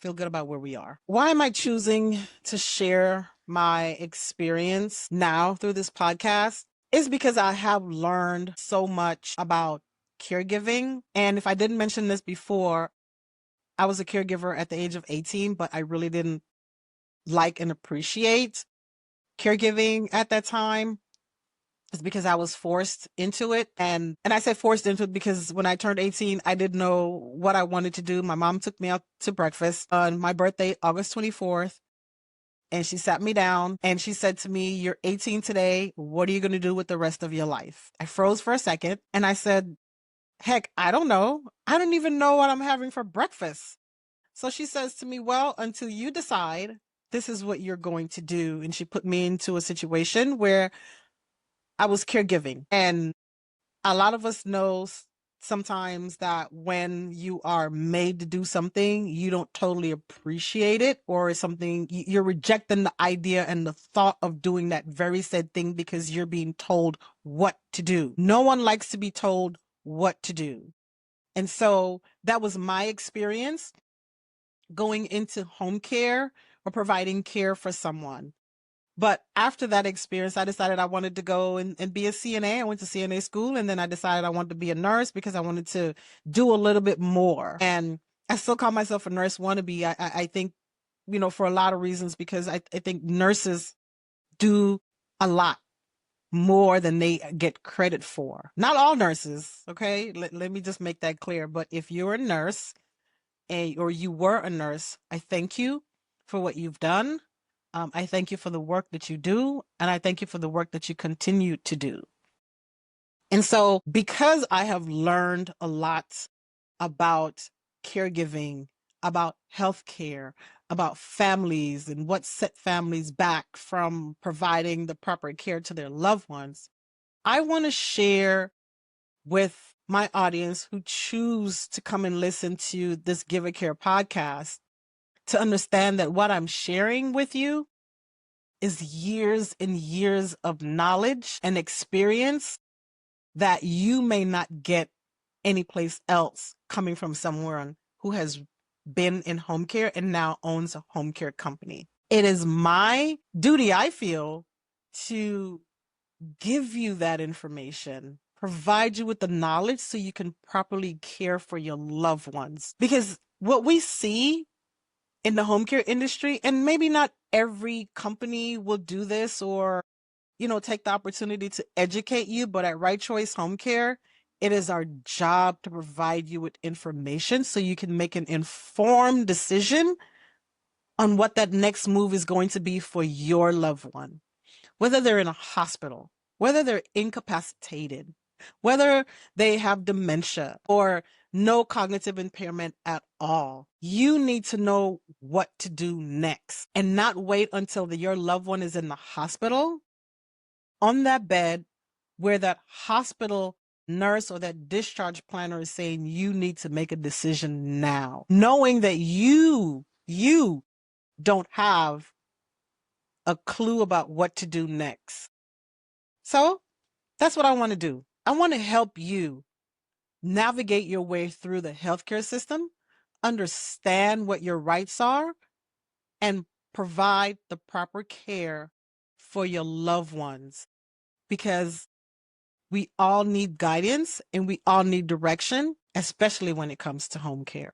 feel good about where we are. Why am I choosing to share my experience now through this podcast? Is because I have learned so much about caregiving. And if I didn't mention this before, I was a caregiver at the age of 18, but I really didn't like and appreciate caregiving at that time. It's because I was forced into it. And I said forced into it because when I turned 18, I didn't know what I wanted to do. My mom took me out to breakfast on my birthday, August 24th. And she sat me down and she said to me, "You're 18 today. What are you going to do with the rest of your life?" I froze for a second and I said, "Heck, I don't know. I don't even know what I'm having for breakfast." So she says to me, "Well, until you decide, this is what you're going to do." And she put me into a situation where I was caregiving. And a lot of us know sometimes that when you are made to do something, you don't totally appreciate it, or something you're rejecting the idea and the thought of doing that very said thing because you're being told what to do. No one likes to be told what to do. And so that was my experience going into home care or providing care for someone. But after that experience, I decided I wanted to go and be a CNA. I went to CNA school, and then I decided I wanted to be a nurse because I wanted to do a little bit more. And I still call myself a nurse wannabe. I think, for a lot of reasons, because I think nurses do a lot more than they get credit for. Not all nurses, okay? Let me just make that clear. But if you're a nurse or you were a nurse, I thank you for what you've done. I thank you for the work that you do, and I thank you for the work that you continue to do. And so, because I have learned a lot about caregiving, about healthcare, about families and what set families back from providing the proper care to their loved ones, I want to share with my audience who choose to come and listen to this Give a Care podcast to understand that what I'm sharing with you is years and years of knowledge and experience that you may not get anyplace else, coming from someone who has been in home care and now owns a home care company. It is my duty, I feel, to give you that information, provide you with the knowledge so you can properly care for your loved ones. Because what we see in the home care industry, and maybe not every company will do this or, take the opportunity to educate you, but at Right Choice Home Care, it is our job to provide you with information so you can make an informed decision on what that next move is going to be for your loved one. Whether they're in a hospital, whether they're incapacitated, whether they have dementia or no cognitive impairment at all, you need to know what to do next and not wait until your loved one is in the hospital on that bed where that hospital nurse or that discharge planner is saying you need to make a decision now, knowing that you don't have a clue about what to do next. So that's what I want to do. I want to help you navigate your way through the healthcare system, understand what your rights are, and provide the proper care for your loved ones. Because we all need guidance and we all need direction, especially when it comes to home care.